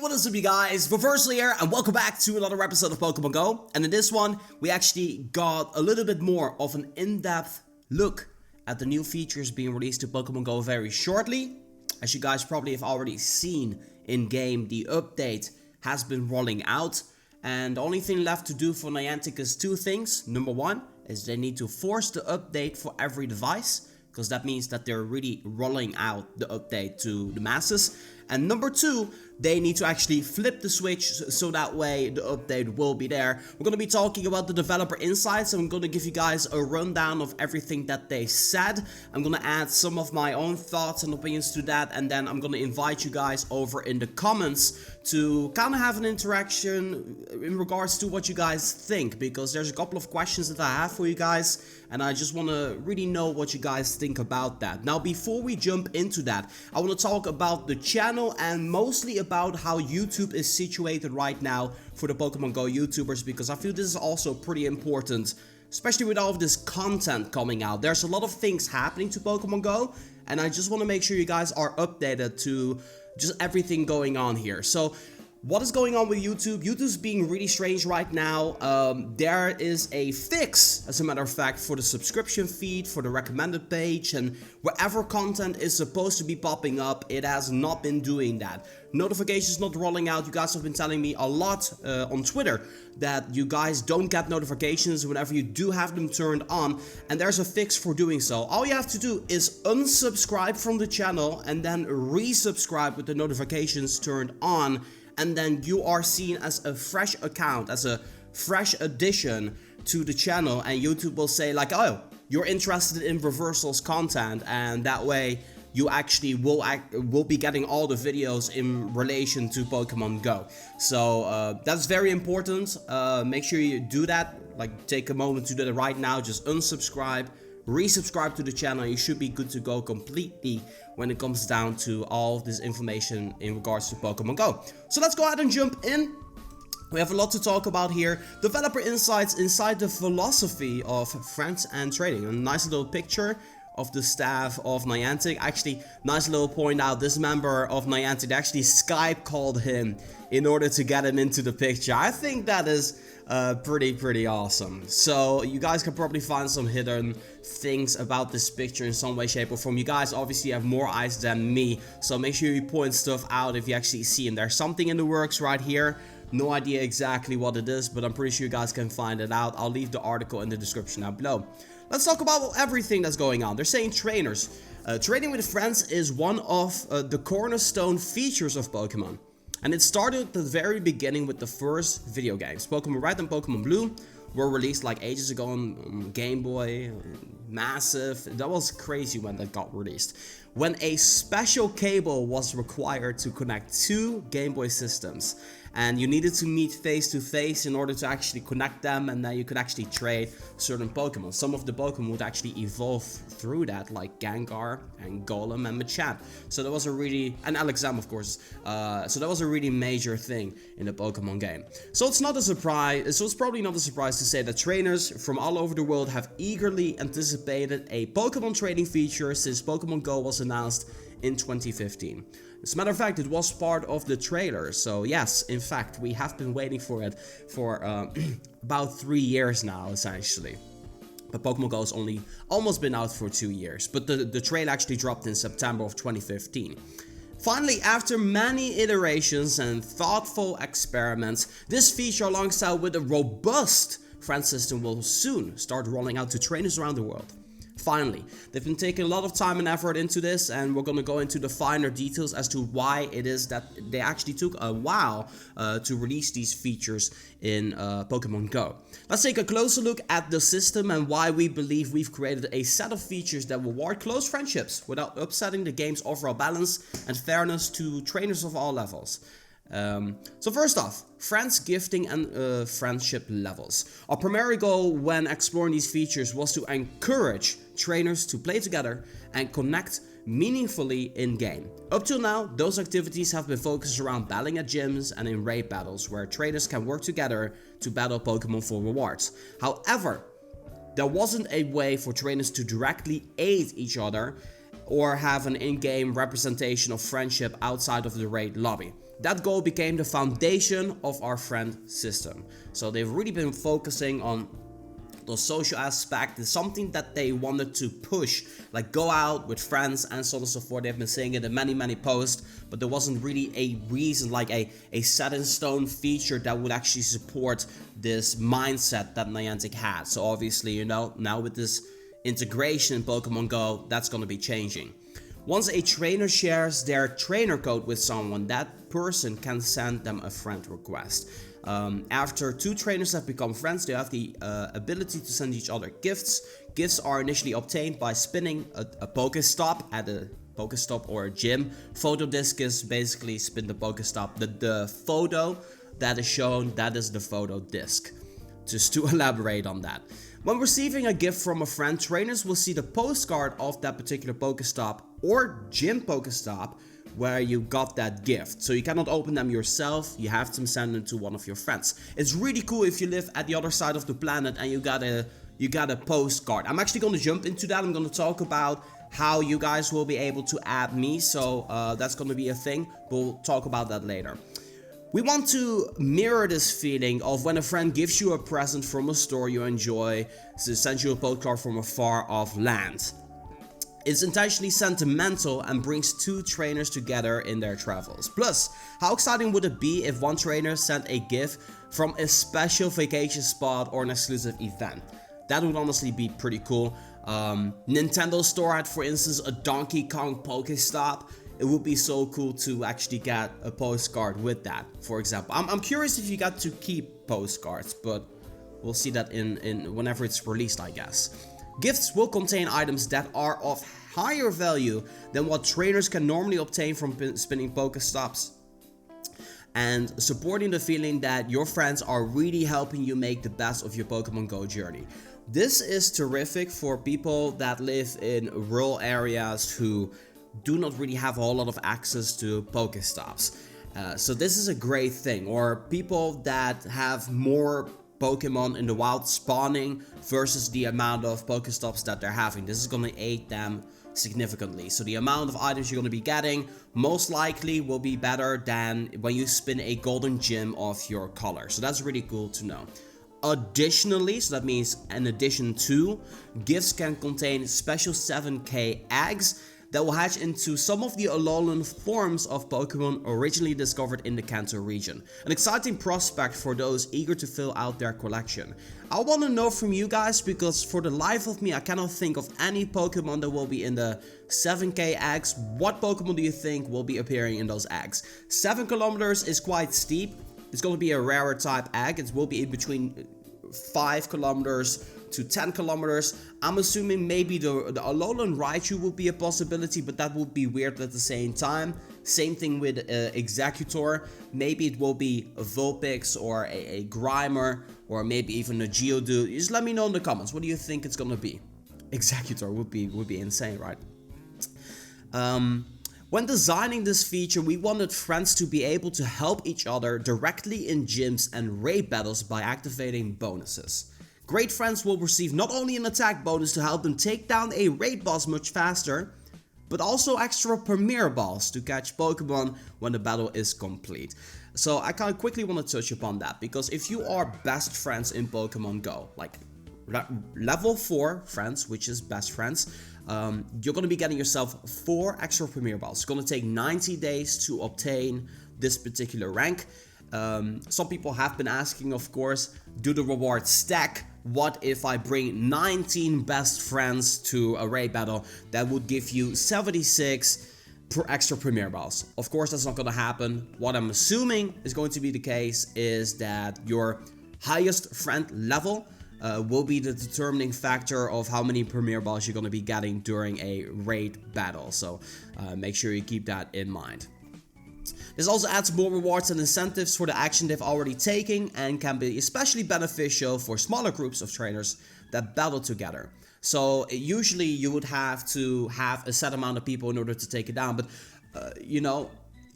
What is up, you guys? Spoofers here, and welcome back to another episode of Pokemon GO. And in this one, we actually got a little bit more of an in-depth look at the new features being released to Pokemon GO very shortly. As you guys probably have already seen in-game, the update has been rolling out. And the only thing left to do for Niantic is two things. Number one is they need to force the update for every device, because that means that they're really rolling out the update to the masses. And number two, they need to actually flip the switch so that way the update will be there. We're going to be talking about the developer insights. I'm going to give you guys a rundown of everything that they said. I'm going to add some of my own thoughts and opinions to that, and then I'm going to invite you guys over in the comments to kind of have an interaction in regards to what you guys think, because there's a couple of questions that I have for you guys, and I just want to really know what you guys think about that. Now, before we jump into that, I want to talk about the channel and mostly about how YouTube is situated right now for the Pokemon GO YouTubers, because I feel this is also pretty important, especially with all of this content coming out. There's a lot of things happening to Pokemon GO, and I just want to make sure you guys are updated to just everything going on here. So what is going on with YouTube? YouTube's being really strange right now. There is a fix, as a matter of fact, for the subscription feed, for the recommended page, and wherever content is supposed to be popping up, it has not been doing that. Notifications not rolling out. You guys have been telling me a lot on Twitter that you guys don't get notifications whenever you do have them turned on, and there's a fix for doing so. All you have to do is unsubscribe from the channel and then resubscribe with the notifications turned on, and then you are seen as a fresh account, as a fresh addition to the channel, and YouTube will say like, oh, you're interested in Reversal's content, and that way you actually will be getting all the videos in relation to Pokemon GO. So that's very important. Make sure you do that. Like, take a moment to do that right now. Just unsubscribe, resubscribe to the channel. You should be good to go completely when it comes down to all of this information in regards to Pokemon GO. So let's go ahead and jump in. We have a lot to talk about here. Developer insights inside the philosophy of friends and trading. A nice little picture of the staff of Niantic. Actually, nice little point out, this member of Niantic actually Skype called him in order to get him into the picture. I think that is pretty awesome. So you guys can probably find some hidden things about this picture in some way, shape or form. You guys obviously have more eyes than me, so make sure you point stuff out if you actually see him. There's something in the works right here. No idea exactly what it is, but I'm pretty sure you guys can find it out. I'll leave the article in the description down below. Let's talk about everything that's going on. They're saying trainers. Trading with friends is one of the cornerstone features of Pokemon. And it started at the very beginning with the first video games. Pokemon Red and Pokemon Blue were released like ages ago on Game Boy. Massive. That was crazy when that got released. When a special cable was required to connect two Game Boy systems, and you needed to meet face to face in order to actually connect them, and then you could actually trade certain Pokemon. Some of the Pokemon would actually evolve through that, like Gengar and Golem and Machamp. So that was a really, and Alexam of course. So that was a really major thing in the Pokemon game. So it's not a surprise. So it's probably not a surprise to say that trainers from all over the world have eagerly anticipated a Pokemon trading feature since Pokemon GO was announced in 2015. As a matter of fact, it was part of the trailer. So yes, in fact, we have been waiting for it for about 3 years now, essentially. But Pokemon GO has only almost been out for 2 years. But the trailer actually dropped in September of 2015. Finally, after many iterations and thoughtful experiments, this feature alongside with a robust friend system will soon start rolling out to trainers around the world. Finally, they've been taking a lot of time and effort into this, and we're going to go into the finer details as to why it is that they actually took a while to release these features in Pokemon GO. Let's take a closer look at the system and why we believe we've created a set of features that will reward close friendships without upsetting the game's overall balance and fairness to trainers of all levels. So first off, friends, gifting and friendship levels. Our primary goal when exploring these features was to encourage trainers to play together and connect meaningfully in-game. Up till now, those activities have been focused around battling at gyms and in raid battles where traders can work together to battle Pokemon for rewards. However, there wasn't a way for trainers to directly aid each other or have an in-game representation of friendship outside of the raid lobby. That goal became the foundation of our friend system. So they've really been focusing on the social aspect. Is something that they wanted to push, like go out with friends and so on and so forth. They've been saying it in many posts, but there wasn't really a reason, like a set in stone feature that would actually support this mindset that Niantic had. So obviously, you know, now with this integration in Pokemon Go, that's going to be changing. Once a trainer shares their trainer code with someone, that person can send them a friend request. After two trainers have become friends, they have the ability to send each other gifts. Gifts are initially obtained by spinning a Pokestop at a Pokestop or a gym. Photo disc is basically spin the Pokestop. The photo that is shown, that is the photo disc. Just to elaborate on that. When receiving a gift from a friend, trainers will see the postcard of that particular Pokestop or gym Pokestop where you got that gift. So you cannot open them yourself, you have to send them to one of your friends. It's really cool if you live at the other side of the planet and you got a postcard. I'm actually going to jump into that. I'm going to talk about how you guys will be able to add me, so that's going to be a thing. We'll talk about that later. We want to mirror this feeling of when a friend gives you a present from a store you enjoy, so sends you a postcard from a far off land. It's intentionally sentimental and brings two trainers together in their travels. Plus, how exciting would it be if one trainer sent a gift from a special vacation spot or an exclusive event? That would honestly be pretty cool. Nintendo Store had, for instance, a Donkey Kong Pokestop. It would be so cool to actually get a postcard with that, for example. I'm curious if you got to keep postcards, but we'll see that in whenever it's released, I guess. Gifts will contain items that are of higher value than what trainers can normally obtain from spinning Pokestops, and supporting the feeling that your friends are really helping you make the best of your Pokemon Go journey. This is terrific for people that live in rural areas who do not really have a whole lot of access to Pokestops. So this is a great thing. Or people that have more Pokemon in the wild spawning versus the amount of Pokestops that they're having. This is going to aid them significantly. So the amount of items you're going to be getting most likely will be better than when you spin a golden gem of your color. So that's really cool to know. Additionally, so that means in addition to, gifts can contain special 7K eggs that will hatch into some of the Alolan forms of Pokemon originally discovered in the Kanto region. An exciting prospect for those eager to fill out their collection. I want to know from you guys, because for the life of me I cannot think of any Pokemon that will be in the 7K eggs. What Pokemon do you think will be appearing in those eggs? 7 kilometers is quite steep. It's going to be a rarer type egg. It will be in between 5 kilometers to 10 kilometers. I'm assuming maybe the Alolan Raichu will be a possibility, but that would be weird at the same time. Same thing with Executor. Maybe it will be a Vulpix or a Grimer, or maybe even a Geodude. Just let me know in the comments. What do you think it's gonna be? Executor would be insane, right? When designing this feature, we wanted friends to be able to help each other directly in gyms and raid battles by activating bonuses. Great friends will receive not only an attack bonus to help them take down a raid boss much faster, but also extra Premier Balls to catch Pokemon when the battle is complete. So I kind of quickly want to touch upon that, because if you are best friends in Pokemon Go, like level 4 friends, which is best friends, you're going to be getting yourself 4 extra Premier Balls. It's going to take 90 days to obtain this particular rank. Some people have been asking, of course, do the rewards stack? What if I bring 19 best friends to a raid battle? That would give you 76 extra Premier Balls. Of course, that's not going to happen. What I'm assuming is going to be the case is that your highest friend level will be the determining factor of how many Premier Balls you're going to be getting during a raid battle. So make sure you keep that in mind. This also adds more rewards and incentives for the action they've already taken, and can be especially beneficial for smaller groups of trainers that battle together. So usually you would have to have a set amount of people in order to take it down, but you know,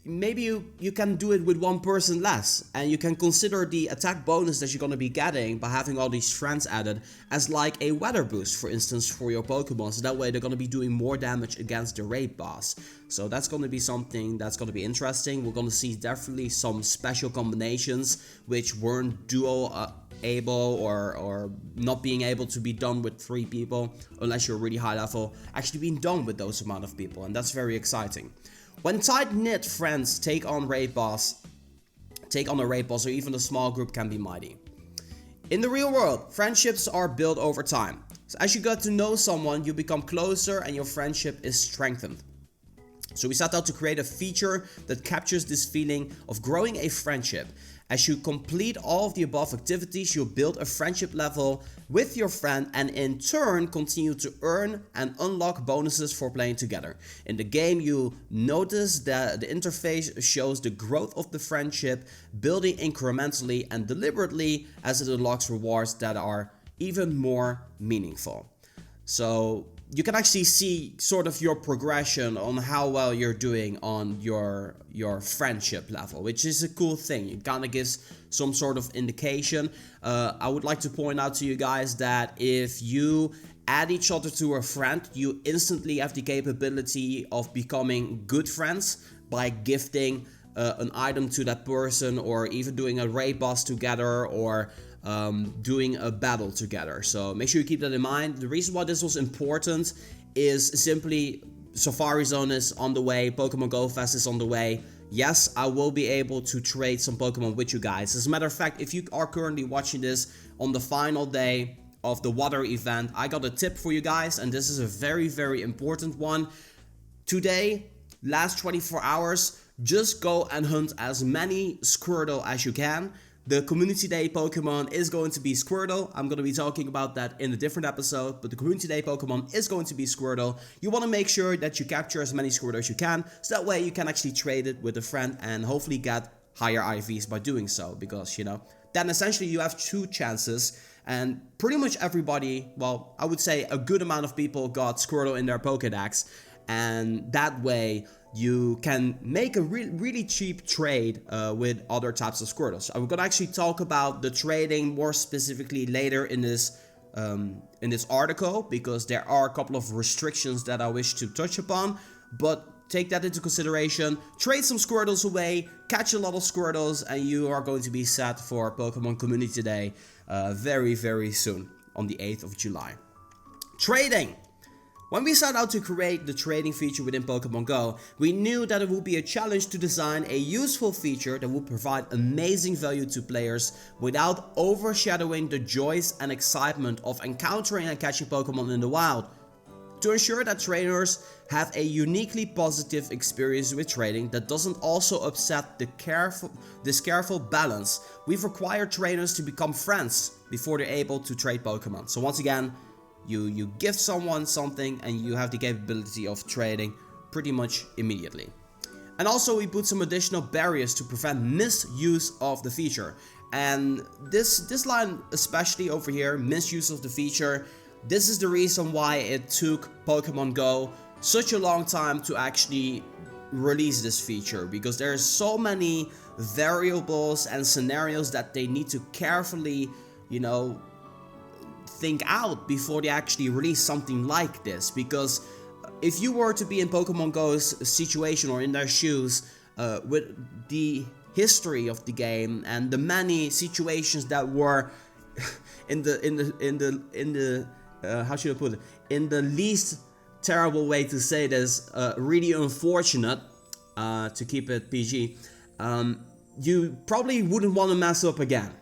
maybe you can do it with one person less, and you can consider the attack bonus that you're going to be getting by having all these friends added as like a weather boost, for instance, for your Pokemon. So that way they're going to be doing more damage against the raid boss. So that's going to be something that's going to be interesting. We're going to see definitely some special combinations which weren't duo able or not being able to be done with 3 people unless you're really high level, actually being done with those amount of people, and that's very exciting. When tight-knit friends take on a raid boss, or even a small group can be mighty. In the real world, friendships are built over time. So as you get to know someone, you become closer and your friendship is strengthened. So we set out to create a feature that captures this feeling of growing a friendship. As you complete all of the above activities, you'll build a friendship level with your friend and in turn continue to earn and unlock bonuses for playing together. In the game, you notice that the interface shows the growth of the friendship, building incrementally and deliberately as it unlocks rewards that are even more meaningful. So you can actually see sort of your progression on how well you're doing on your friendship level, which is a cool thing. It kind of gives some sort of indication. I would like to point out to you guys that if you add each other to a friend, you instantly have the capability of becoming good friends by gifting an item to that person, or even doing a raid boss together, or doing a battle together. So make sure you keep that in mind. The reason why this was important is simply Safari Zone is on the way, Pokemon Go Fest is on the way. Yes, I will be able to trade some Pokemon with you guys. As a matter of fact, if you are currently watching this on the final day of the water event, I got a tip for you guys, and this is a very, very important one. Today, last 24 hours, just go and hunt as many Squirtle as you can. The Community Day Pokemon is going to be Squirtle. I'm going to be talking about that in a different episode, but the Community Day Pokemon is going to be Squirtle. You want to make sure that you capture as many Squirtle as you can, so that way you can actually trade it with a friend and hopefully get higher IVs by doing so, because, you know, then essentially you have 2 chances, and pretty much everybody, well, I would say a good amount of people got Squirtle in their Pokédex, and that way you can make a really cheap trade with other types of Squirtles. I'm gonna actually talk about the trading more specifically later in this article, because there are a couple of restrictions that I wish to touch upon, but take that into consideration. Trade some Squirtles away, catch a lot of Squirtles, and you are going to be set for Pokemon Community Day very, very soon on the 8th of July. Trading! When we set out to create the trading feature within Pokemon Go, we knew that it would be a challenge to design a useful feature that would provide amazing value to players without overshadowing the joys and excitement of encountering and catching Pokemon in the wild. To ensure that trainers have a uniquely positive experience with trading that doesn't also upset this careful balance, we've required trainers to become friends before they're able to trade Pokemon. So once again, you gift someone something and you have the capability of trading pretty much immediately. And also we put some additional barriers to prevent misuse of the feature. And this line especially over here, misuse of the feature, this is the reason why it took Pokemon Go such a long time to actually release this feature, because there's so many variables and scenarios that they need to carefully, you know, think out before they actually release something like this. Because if you were to be in Pokemon Go's situation or in their shoes, with the history of the game and the many situations that were in the how should I put it, in the least terrible way to say this, really unfortunate, to keep it PG, you probably wouldn't want to mess up again.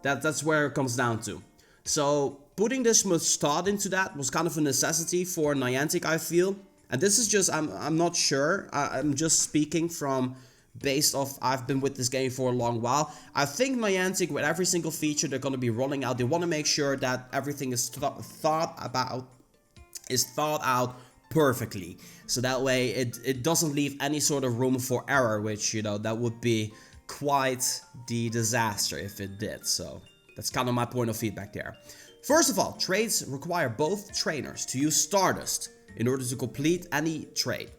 That's where it comes down to. So putting this much thought into that was kind of a necessity for Niantic, I feel. And this is just, I'm not sure, I'm just speaking from based off, I've been with this game for a long while. I think Niantic, with every single feature they're going to be rolling out, they want to make sure that everything is thought out perfectly. So that way it doesn't leave any sort of room for error, which, you know, that would be quite the disaster if it did. So that's kind of my point of feedback there. First of all, trades require both trainers to use Stardust in order to complete any trade.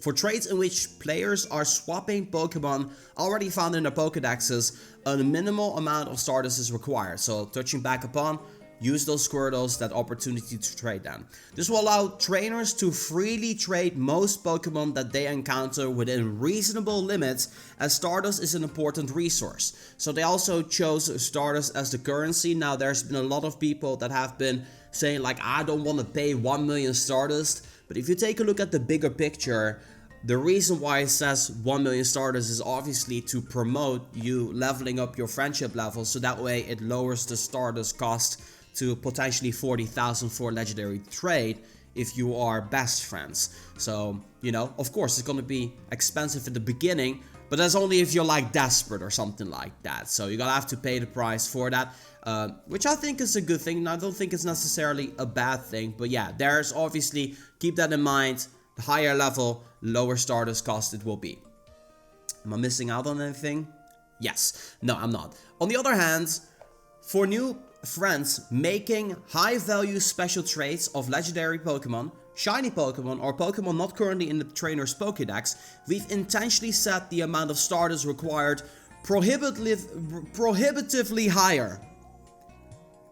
For trades in which players are swapping Pokemon already found in their Pokedexes, a minimal amount of Stardust is required. So touching back upon, use those Squirtles, that opportunity to trade them. This will allow trainers to freely trade most Pokemon that they encounter within reasonable limits, as Stardust is an important resource. So they also chose Stardust as the currency. Now there's been a lot of people that have been saying like, I don't want to pay 1 million Stardust. But if you take a look at the bigger picture, the reason why it says 1 million Stardust is obviously to promote you leveling up your friendship level, so that way it lowers the Stardust cost to potentially 40,000 for a legendary trade if you are best friends. So, you know, of course it's gonna be expensive at the beginning, but that's only if you're like desperate or something like that. So you're gonna have to pay the price for that, which I think is a good thing. And I don't think it's necessarily a bad thing, but yeah, there's obviously, keep that in mind, the higher level, lower Stardust cost it will be. Am I missing out on anything? Yes. No, I'm not. On the other hand, for new friends making high value special trades of legendary Pokemon, shiny Pokemon, or Pokemon not currently in the trainer's Pokédex, we've intentionally set the amount of Stardust required prohibitively higher.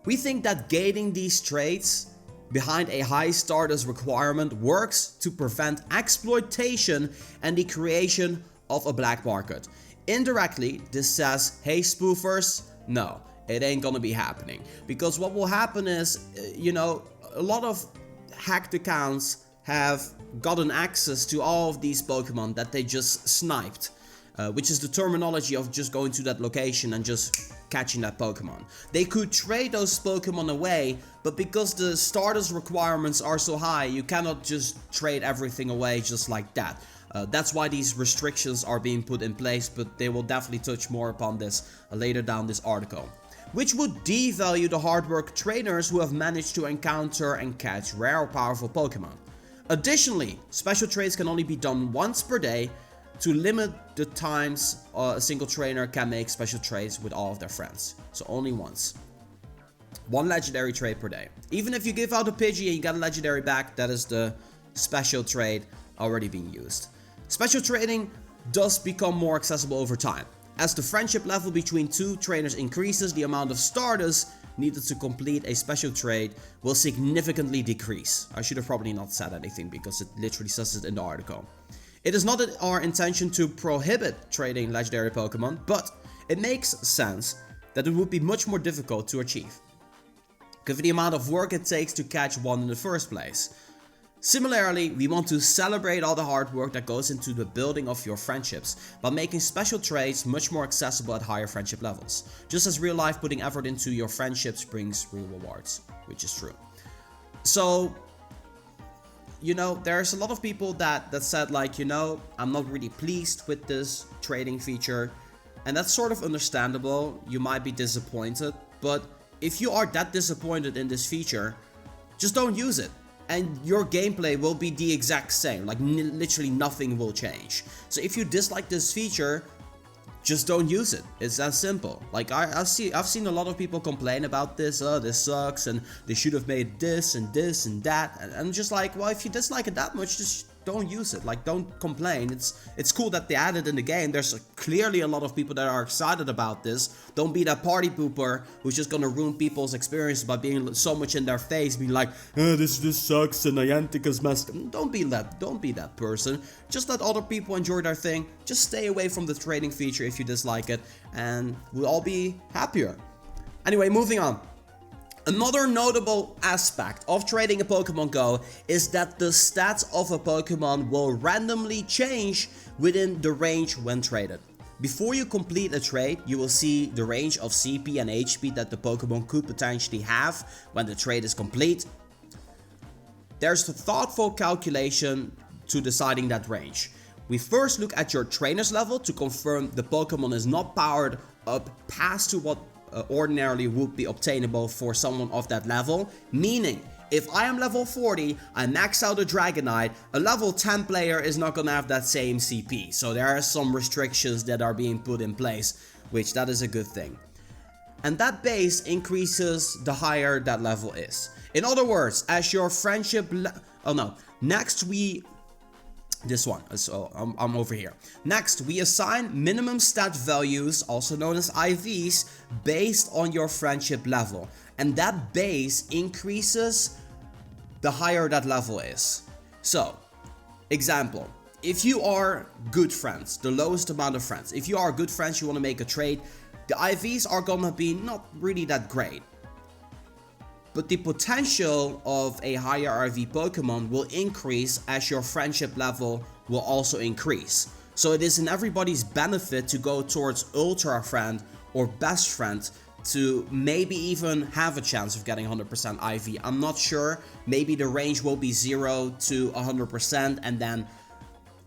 We think that gating these trades behind a high Stardust requirement works to prevent exploitation and the creation of a black market. Indirectly, this says, hey spoofers, no, it ain't gonna be happening. Because what will happen is, you know, a lot of hacked accounts have gotten access to all of these Pokemon that they just sniped. Which is the terminology of just going to that location and just catching that Pokemon. They could trade those Pokemon away, but because the Stardust requirements are so high, you cannot just trade everything away just like that. That's why these restrictions are being put in place, but they will definitely touch more upon this later down this article. Which would devalue the hard work trainers who have managed to encounter and catch rare or powerful Pokemon. Additionally, special trades can only be done once per day, to limit the times a single trainer can make special trades with all of their friends. So only once. One legendary trade per day. Even if you give out a Pidgey and you get a legendary back, that is the special trade already being used. Special trading does become more accessible over time. As the friendship level between two trainers increases, the amount of Stardust needed to complete a special trade will significantly decrease. I should have probably not said anything because it literally says it in the article. It is not our intention to prohibit trading legendary Pokemon, but it makes sense that it would be much more difficult to achieve, given the amount of work it takes to catch one in the first place. Similarly, we want to celebrate all the hard work that goes into the building of your friendships by making special trades much more accessible at higher friendship levels. Just as real life putting effort into your friendships brings real rewards, which is true. So, you know, there's a lot of people that said like, you know, I'm not really pleased with this trading feature. And that's sort of understandable. You might be disappointed. But if you are that disappointed in this feature, just don't use it. And your gameplay will be the exact same. Like literally nothing will change. So if you dislike this feature, just don't use it. It's that simple. Like I've seen a lot of people complain about this. Oh, this sucks, and they should have made this and this and that. And I'm just like, well, if you dislike it that much, just don't use it. Like, don't complain. It's cool that they added in the game. There's clearly a lot of people that are excited about this. Don't be that party pooper who's just gonna ruin people's experience by being so much in their face, being like, oh, this sucks and Niantic is messed up. Don't be that person. Just let other people enjoy their thing. Just stay away from the trading feature if you dislike it, and we'll all be happier. Anyway, moving on. Another notable aspect of trading a Pokemon Go is that the stats of a Pokemon will randomly change within the range when traded. Before you complete a trade, you will see the range of CP and HP that the Pokemon could potentially have when the trade is complete. There's a thoughtful calculation to deciding that range. We first look at your trainer's level to confirm the Pokemon is not powered up past to what ordinarily would be obtainable for someone of that level, meaning if I am level 40, I max out a Dragonite, a level 10 player is not gonna have that same CP. So there are some restrictions that are being put in place, which that is a good thing. And that base increases the higher that level is. In other words, as your friendship next we This one, so I'm over here. Next, we assign minimum stat values, also known as IVs, based on your friendship level. And that base increases the higher that level is. So, example, if you are good friends, the lowest amount of friends, if you are good friends, you want to make a trade, the IVs are gonna be not really that great. But the potential of a higher IV Pokemon will increase as your friendship level will also increase. So it is in everybody's benefit to go towards Ultra Friend or Best Friend to maybe even have a chance of getting 100% IV. I'm not sure, maybe the range will be 0 to 100% and then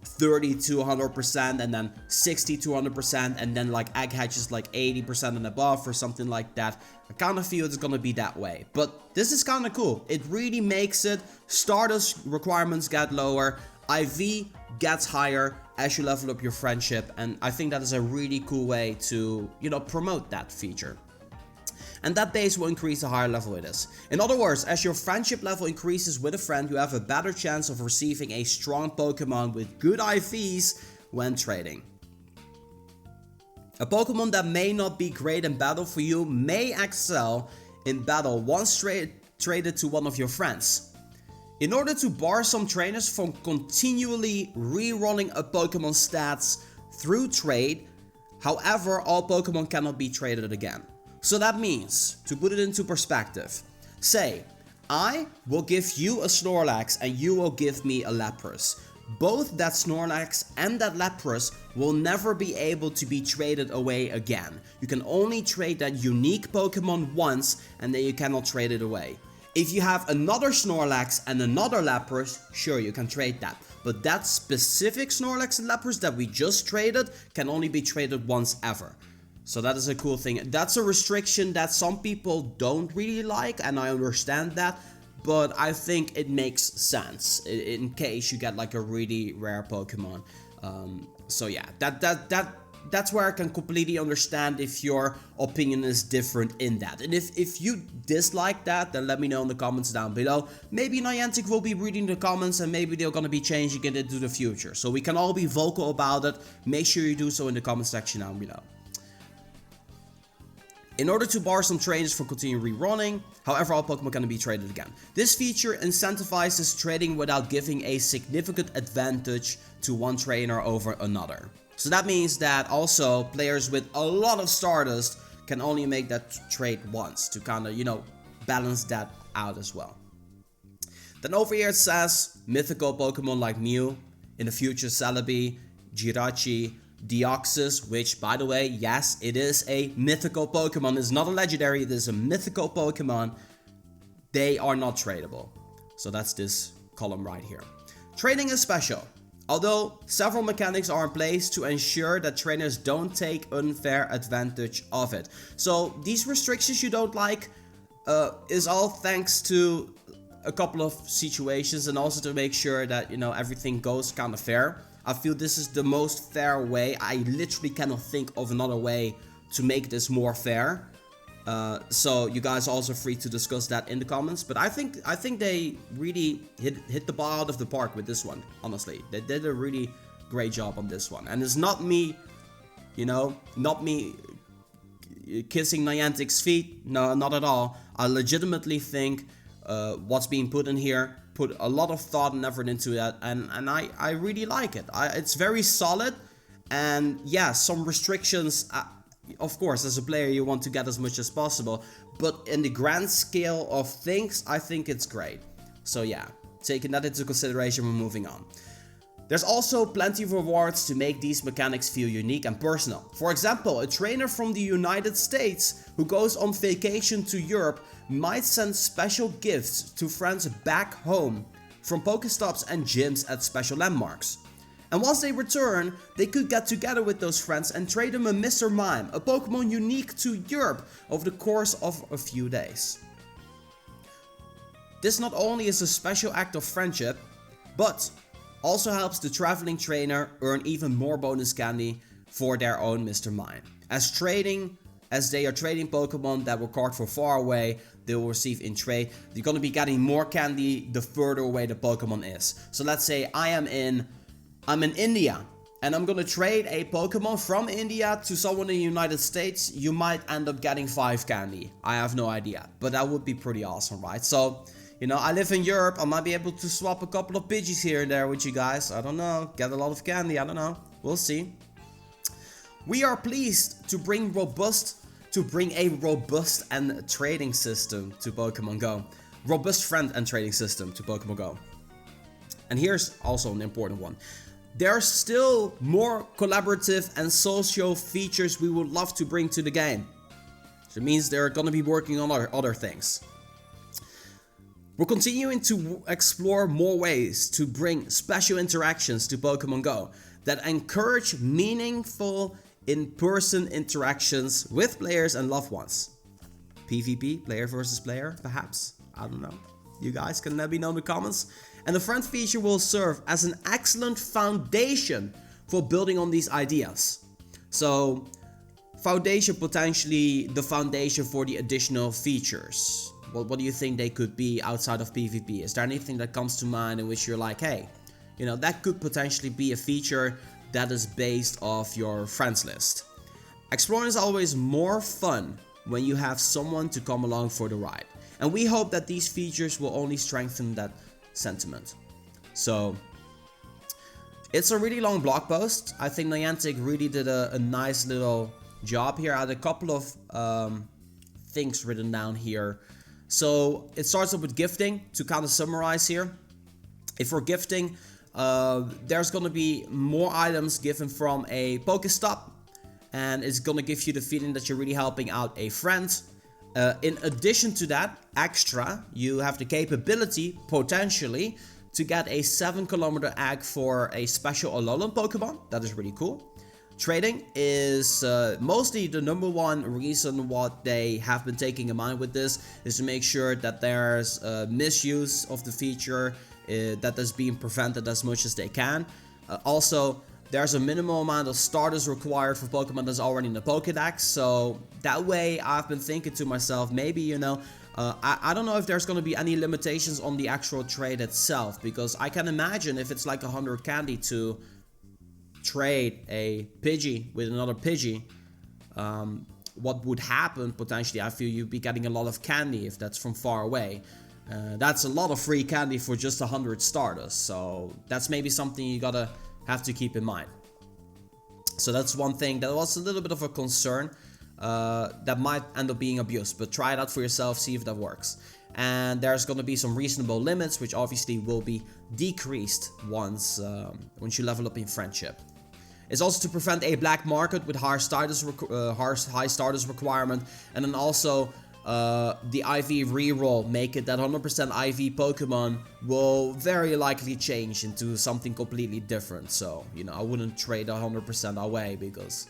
30 to 100% and then 60 to 100% and then like egg hatches like 80% and above or something like that. I kind of feel it's gonna be that way, but this is kind of cool. It really makes it, Stardust requirements get lower, IV gets higher as you level up your friendship, and I think that is a really cool way to, you know, promote that feature. And that base will increase the higher level it is. In other words, as your friendship level increases with a friend, you have a better chance of receiving a strong Pokemon with good IVs when trading. A Pokemon that may not be great in battle for you may excel in battle once traded to one of your friends. In order to bar some trainers from continually rerolling a Pokemon's stats through trade, however, all Pokemon cannot be traded again. So that means, to put it into perspective, say, I will give you a Snorlax and you will give me a Lapras. Both that Snorlax and that Lapras will never be able to be traded away again. You can only trade that unique Pokemon once and then you cannot trade it away. If you have another Snorlax and another Lapras, sure, you can trade that. But that specific Snorlax and Lapras that we just traded can only be traded once ever. So that is a cool thing. That's a restriction that some people don't really like, and I understand that, but I think it makes sense in case you get like a really rare Pokemon. So yeah, that's where I can completely understand if your opinion is different in that. And if you dislike that, then let me know in the comments down below. Maybe Niantic will be reading the comments and maybe they're gonna be changing it into the future. So we can all be vocal about it. Make sure you do so in the comment section down below. In order to bar some trainers from continuing rerunning, however, all Pokemon can be traded again. This feature incentivizes trading without giving a significant advantage to one trainer over another. So that means that also players with a lot of Stardust can only make that trade once to kind of, you know, balance that out as well. Then over here it says mythical Pokemon like Mew, in the future Celebi, Jirachi, Deoxys, which by the way, yes, it is a mythical Pokemon. It's not a legendary, it is a mythical Pokemon. They are not tradable. So that's this column right here. Trading is special, although several mechanics are in place to ensure that trainers don't take unfair advantage of it. So these restrictions you don't like is all thanks to a couple of situations and also to make sure that, you know, everything goes kind of fair. I feel this is the most fair way. I literally cannot think of another way to make this more fair. So you guys are also free to discuss that in the comments. But I think they really hit the ball out of the park with this one. Honestly, they did a really great job on this one. And it's not me, you know, not me kissing Niantic's feet. No, not at all. I legitimately think what's being put in here, put a lot of thought and effort into that, and I really like it. It's very solid, and yeah, some restrictions, of course, as a player you want to get as much as possible, but in the grand scale of things, I think it's great. So yeah, taking that into consideration, we're moving on. There's also plenty of rewards to make these mechanics feel unique and personal. For example, a trainer from the United States who goes on vacation to Europe might send special gifts to friends back home from Pokestops and gyms at special landmarks. And once they return, they could get together with those friends and trade them a Mr. Mime, a Pokemon unique to Europe, over the course of a few days. This not only is a special act of friendship, but also helps the traveling trainer earn even more bonus candy for their own Mr. Mime. As they are trading Pokemon that were caught from far away, they will receive in trade. You're gonna be getting more candy the further away the Pokemon is. So let's say I am in I'm in India and I'm gonna trade a Pokemon from India to someone in the United States, you might end up getting 5 candy. I have no idea, but that would be pretty awesome, right? So, you know, I live in Europe, I might be able to swap a couple of Pidgeys here and there with you guys. I don't know, get a lot of candy, I don't know, we'll see. We are pleased to bring a robust and trading system to Pokemon Go. Robust friend and trading system to Pokemon Go. And here's also an important one. There are still more collaborative and social features we would love to bring to the game. So it means they're gonna be working on other things. We're continuing to explore more ways to bring special interactions to Pokemon Go that encourage meaningful in-person interactions with players and loved ones. PvP, player versus player, perhaps? I don't know. You guys can let me know in the comments. And the friend feature will serve as an excellent foundation for building on these ideas. So, foundation, potentially the foundation for the additional features. What do you think they could be outside of PvP? Is there anything that comes to mind in which you're like, hey, you know, that could potentially be a feature that is based off your friends list. Exploring is always more fun when you have someone to come along for the ride. And we hope that these features will only strengthen that sentiment. So, it's a really long blog post. I think Niantic really did a nice little job here. I had a couple of things written down here. So, it starts up with gifting, to kind of summarize here. If we're gifting, there's gonna be more items given from a Pokestop, and it's gonna give you the feeling that you're really helping out a friend. In addition to that, extra, you have the capability, potentially, to get a 7-kilometer egg for a special Alolan Pokemon. That is really cool. Trading is mostly the number one reason what they have been taking in mind with this, is to make sure that there's misuse of the feature, that is being prevented as much as they can. Also, there's a minimal amount of Stardust required for Pokemon that's already in the Pokédex, so that way I've been thinking to myself, maybe, you know, I don't know if there's going to be any limitations on the actual trade itself, because I can imagine if it's like 100 candy to trade a Pidgey with another Pidgey, what would happen potentially, I feel you'd be getting a lot of candy if that's from far away. That's a lot of free candy for just 100 Stardust, so that's maybe something you gotta have to keep in mind. So that's one thing that was a little bit of a concern that might end up being abused, but try it out for yourself, see if that works. And there's gonna be some reasonable limits, which obviously will be decreased once you level up in friendship. It's also to prevent a black market with high Stardust requirement, and then also the IV reroll, make it that 100% IV Pokemon will very likely change into something completely different. So, you know, I wouldn't trade 100% away, because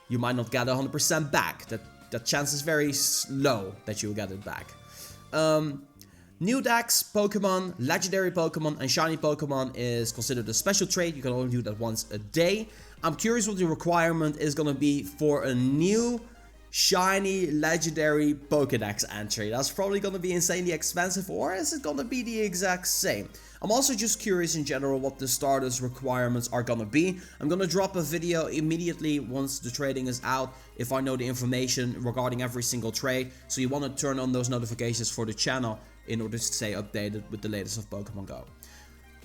you might not get 100% back. That chance is very low that you'll get it back. New Dex Pokemon, Legendary Pokemon, and Shiny Pokemon is considered a special trade. You can only do that once a day. I'm curious what the requirement is gonna be for a new Shiny Legendary Pokédex entry. That's probably gonna be insanely expensive, or is it gonna be the exact same? I'm also just curious in general what the Stardust requirements are gonna be. I'm gonna drop a video immediately once the trading is out, if I know the information regarding every single trade. So you want to turn on those notifications for the channel in order to stay updated with the latest of Pokemon Go.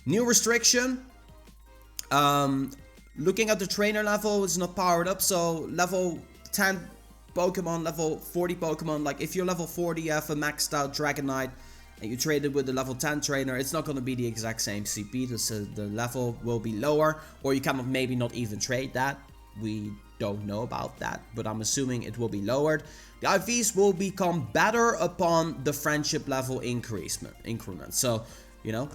New restriction. Looking at the trainer level, it's not powered up, so level 10 Pokemon, level 40 Pokemon, like if you're level 40, you have a maxed out Dragonite, and you trade it with the level 10 trainer, it's not going to be the exact same CP, the level will be lower, or you cannot maybe not even trade that. We don't know about that, but I'm assuming it will be lowered. The IVs will become better upon the friendship level increment. So, you know,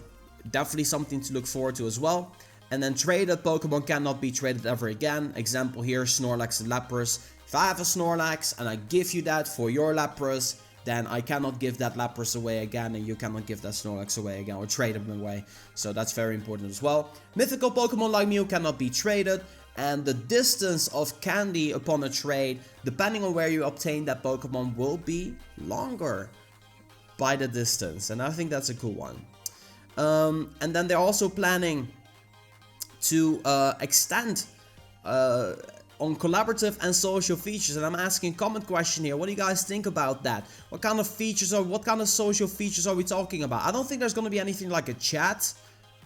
definitely something to look forward to as well. And then traded Pokemon cannot be traded ever again. Example here, Snorlax and Lapras. If I have a Snorlax and I give you that for your Lapras, then I cannot give that Lapras away again, and you cannot give that Snorlax away again or trade them away. So that's very important as well. Mythical Pokemon like Mew cannot be traded, and the distance of candy upon a trade, depending on where you obtain that Pokemon, will be longer by the distance, and I think that's a cool one. And then they're also planning to extend on collaborative and social features. And I'm asking a comment question here. What do you guys think about that? What kind of features or what kind of social features are we talking about? I don't think there's going to be anything like a chat,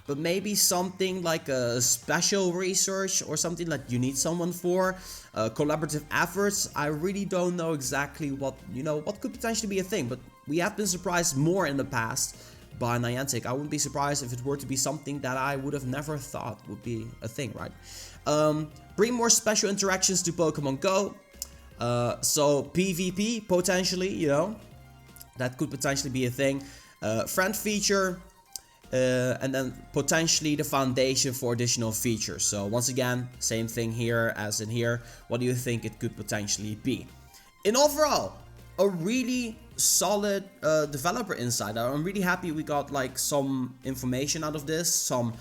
but maybe something like a special research or something that you need someone for. Collaborative efforts. I really don't know exactly what, what could potentially be a thing, but we have been surprised more in the past by Niantic. I wouldn't be surprised if it were to be something that I would have never thought would be a thing, right? Bring more special interactions to Pokemon Go. So PvP, potentially, that could potentially be a thing. Friend feature, and then potentially the foundation for additional features. So once again, same thing here as in here. What do you think it could potentially be? In overall, a really solid developer insight. I'm really happy we got like some information out of this, some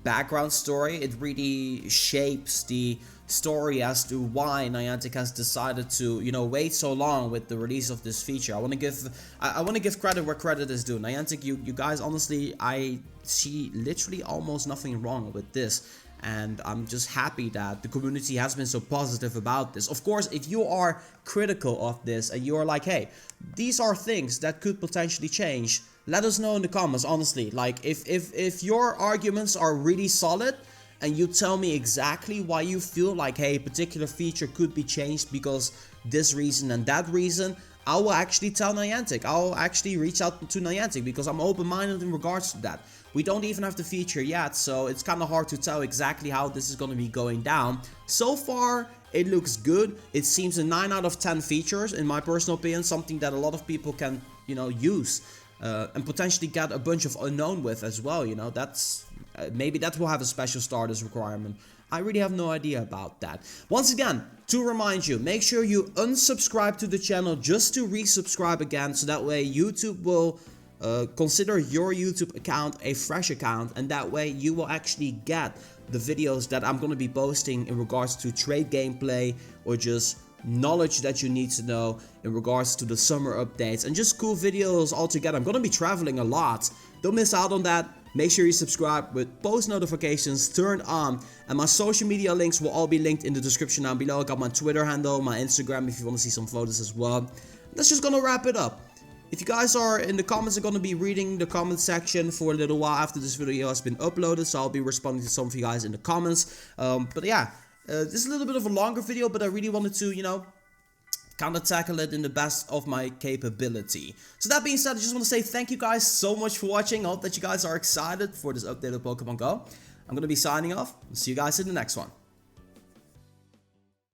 background story. It really shapes the story as to why Niantic has decided to, wait so long with the release of this feature. I want to give credit where credit is due. Niantic, you guys, honestly, I see literally almost nothing wrong with this. And I'm just happy that the community has been so positive about this. Of course, if you are critical of this and you're like, hey, these are things that could potentially change, let us know in the comments, honestly. Like, if your arguments are really solid and you tell me exactly why you feel like, hey, a particular feature could be changed because this reason and that reason, I will actually tell Niantic. I'll actually reach out to Niantic because I'm open-minded in regards to that. We don't even have the feature yet, so it's kind of hard to tell exactly how this is going to be going down. So far, it looks good. It seems a 9 out of 10 features, in my personal opinion, something that a lot of people can, use and potentially get a bunch of unknown with as well. That's maybe that will have a special Stardust requirement. I really have no idea about that. Once again, to remind you, make sure you unsubscribe to the channel just to resubscribe again, so that way YouTube will consider your YouTube account a fresh account, and that way you will actually get the videos that I'm going to be posting in regards to trade gameplay or just knowledge that you need to know in regards to the summer updates and just cool videos altogether. I'm going to be traveling a lot. Don't miss out on that. Make sure you subscribe with post notifications turned on, and my social media links will all be linked in the description down below. I got my Twitter handle, my Instagram if you want to see some photos as well. That's just going to wrap it up. If you guys are in the comments, I'm going to be reading the comment section for a little while after this video has been uploaded, so I'll be responding to some of you guys in the comments. But yeah, this is a little bit of a longer video, but I really wanted to, kind of tackle it in the best of my capability. So that being said, I just want to say thank you guys so much for watching. I hope that you guys are excited for this update of Pokemon Go. I'm going to be signing off. See you guys in the next one.